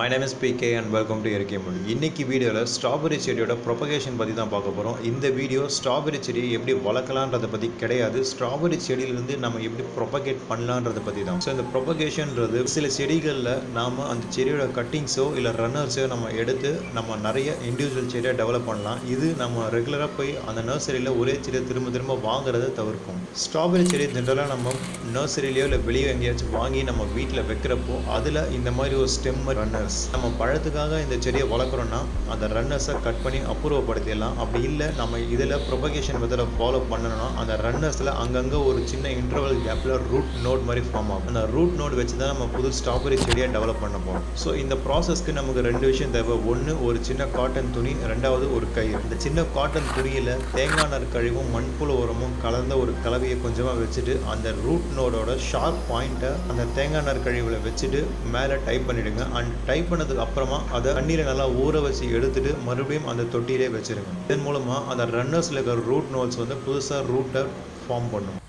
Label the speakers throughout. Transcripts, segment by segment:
Speaker 1: My name is PK and welcome to Eggplant. இன்னைக்கு வீடியோல strawberry செடியோட ப்ரொபகேஷன் பத்தி தான் பார்க்க போறோம். இந்த வீடியோ ஸ்ட்ராபெரி செடியை எப்படி வளர்க்கலாம்ன்றத பத்தி கிடையாது. ஸ்ட்ராபெரி செடியில இருந்து நம்ம எப்படி ப்ரொபகேட் பண்ணலாம்ன்றத பத்தி தான். சோ இந்த ப்ரொபகேஷன்ன்றது சில செடிகள்ல நாம அந்த செடியோட கட்டிங்ஸோ இல்ல ரன்னர்ஸோ நம்ம எடுத்து நம்ம நிறைய இண்டிவிஜுவல் செடியை டெவலப் பண்ணலாம். இது நம்ம ரெகுலரா போய் அந்த நர்சரியில ஒரே செடியை திரும்ப வாங்குறதை தவிர்க்கும். ஸ்ட்ராபெரி செடி ஜெனரலா நம்ம நர்சரியிலயோ இல்ல வெளியே எங்கேயாச்சும் வாங்கி நம்ம வீட்டில் வைக்கிறப்போ அதுல இந்த மாதிரி ஒரு ஸ்டெம் ரன்னர் நம்ம பழத்துக்காக இந்த செடியை வளர்க்குறோம்னா அந்த ரன்னர்ஸை கட் பண்ணி அப்புறப்படுத்திடலாம். அப்படி இல்லை நம்ம இதில் ப்ரொபகேஷன் மெத்தடை ஃபாலோ பண்ணணும்னா அந்த ரன்னர்ஸில் அங்கங்கே ஒரு சின்ன இன்டர்வல் கேப்பில் ரூட் நோட் மாதிரி ஃபார்ம் ஆகும். அந்த ரூட் நோட் வச்சு தான் நம்ம புது ஸ்ட்ராபெரி செடியை டெவலப் பண்ண போகிறோம். ஸோ இந்த ப்ராசஸ்க்கு நமக்கு ரெண்டு விஷயம் தேவை. ஒன்று ஒரு சின்ன காட்டன் துணி, ரெண்டாவது ஒரு கயிறு. இந்த சின்ன காட்டன் துணியில் தேங்காய் நார் கழிவும் மண்புழு உரமும் கலந்த ஒரு கலவையை கொஞ்சமாக வச்சுட்டு அந்த ரூட் நோடோட ஷார்ப் பாயிண்ட்டை அந்த தேங்காய் நார் கழிவில் வச்சுட்டு மேலே டைப் பண்ணிவிடுங்க. அண்ட் டைப் பண்ணதுக்கு அப்புறமா அதை தண்ணீரை நல்லா ஊற வச்சு எடுத்துட்டு மறுபடியும் அந்த தொட்டியிலே வச்சிருங்க. இதன் மூலமா அந்த ரன்னர்ஸ்ல இருக்கிற ரூட் நோட்ஸ் வந்து புதுசா ரூட்டை ஃபார்ம் பண்ணும்.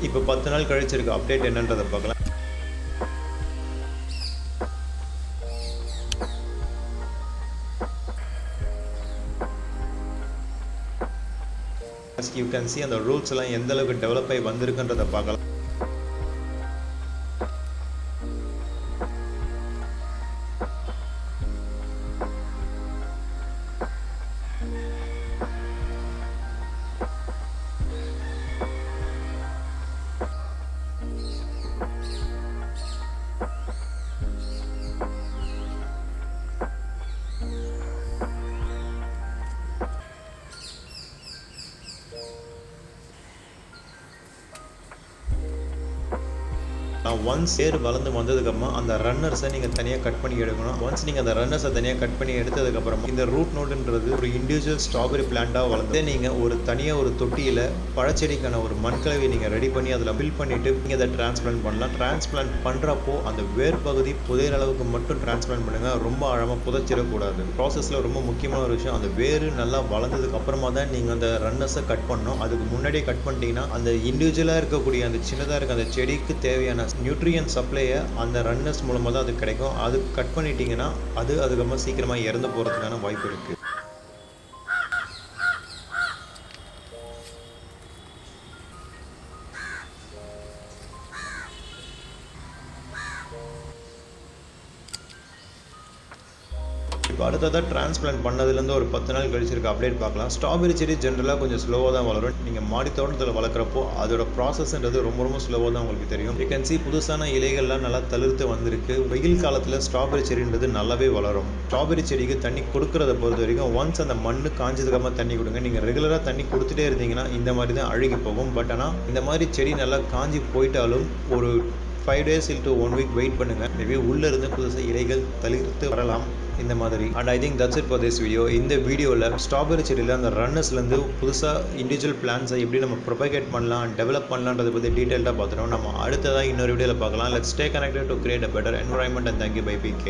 Speaker 1: இப்போ 10 நாள் கழிச்சிருக்க அப்டேட் என்னன்றதை பார்க்கலாம். You can see அந்த ரூட்ஸ் எல்லாம் எந்த அளவுக்கு டெவலப் ஆகி வந்திருக்குன்றதை பார்க்கலாம். ஒன்ஸ் சேர் வளர்ந்து வந்ததுக்கப்புறமா அந்த ரன்னர்ஸை நீங்கள் தனியாக கட் பண்ணி எடுக்கணும். ஒன்ஸ் நீங்கள் அந்த ரன்னர்ஸை தனியாக கட் பண்ணி எடுத்ததுக்கப்புறமா இந்த ரூட் நோடுன்றது ஒரு இண்டிவிஜுவல் ஸ்ட்ராபெரி பிளான்ட்டாக வளர்ந்து நீங்கள் ஒரு தனியாக ஒரு தொட்டியில் பழச்செடிக்கான ஒரு மண்கலவை நீங்கள் ரெடி பண்ணி அதில் ஃபில் பண்ணிவிட்டு நீங்கள் அதை டிரான்ஸ்பிளான்ட் பண்ணலாம். டிரான்ஸ்பிளான்ட் பண்ணுறப்போ அந்த வேர் பகுதி புதையிற அளவுக்கு மட்டும் டிரான்ஸ்பிளான்ட் பண்ணுங்கள். ரொம்ப ஆழமாக புதைச்சிடக்கூடாது. ப்ராசஸில் ரொம்ப முக்கியமான ஒரு விஷயம், அந்த வேர் நல்லா வளர்ந்ததுக்கு அப்புறமா தான் நீங்கள் அந்த ரன்னர்ஸை கட் பண்ணணும். அதுக்கு முன்னாடியே கட் பண்ணிட்டீங்கன்னா அந்த இண்டிவிஜுவலாக இருக்கக்கூடிய அந்த சின்னதாக இருக்க அந்த செடிக்கு தேவையான நியூட்ரியன் சப்ளையை அந்த ரன்னர்ஸ் மூலமாக தான் அது கிடைக்கும். அது கட் பண்ணிட்டீங்கன்னா அதுக்கப்புறமா சீக்கிரமாக இறந்து போகிறதுக்கான வாய்ப்பு இருக்குது. இப்போ அடுத்ததாக டிரான்ஸ்பிளான்ட் பண்ணதுலேருந்து ஒரு 10 நாள் கழிச்சிருக்க அப்டேட் பார்க்கலாம். ஸ்ட்ராபெரி செடி ஜென்ரலாக கொஞ்சம் ஸ்லோவாக தான் வளரும். நீங்கள் மாடி தோட்டத்தில் வளர்க்குறப்போ அதோட ப்ராசஸ்ன்றது ரொம்ப ஸ்லோவாக தான் உங்களுக்கு தெரியும். யூ கேன் see புதுசான இலைகள்லாம் நல்லா தளிர்த்து வந்திருக்கு. வெயில் காலத்தில் ஸ்ட்ராபெரி செடின்றது நல்லாவே வளரும். ஸ்ட்ராபெரி செடிக்கு தண்ணி கொடுக்குறத பொறுத்த வரைக்கும் ஒன்ஸ் அந்த மண் காஞ்சதுக்கப்புறமா தண்ணி கொடுங்க. நீங்கள் ரெகுலராக தண்ணி கொடுத்துட்டே இருந்தீங்கன்னா இந்த மாதிரி தான் அழுகி போகும். பட் ஆனால் இந்த மாதிரி செடி நல்லா காஞ்சி போயிட்டாலும் ஒரு 5 days to 1 week வெயிட் பண்ணுங்க. மேபி உள்ள இருந்து புதுசாக இலைகள் தளிர்த்து வரலாம் இந்த மாதிரி. And I think that's it for this video. இந்த வீடியோவில் ஸ்ட்ராபெரி செடியில் அந்த ரன்னர்ஸ்லேருந்து புதுசாக இண்டிவிஜுவல் பிளான்ஸை எப்படி நம்ம ப்ரொபகேட் பண்ணலாம், டெவலப் பண்ணலான்றதை பற்றி டீட்டெயில்டாக பார்த்துட்டோம். நம்ம அடுத்ததாக இன்னொரு வீடியோவில் பார்க்கலாம். Let's stay connected to create a better environment and thank you bye PK.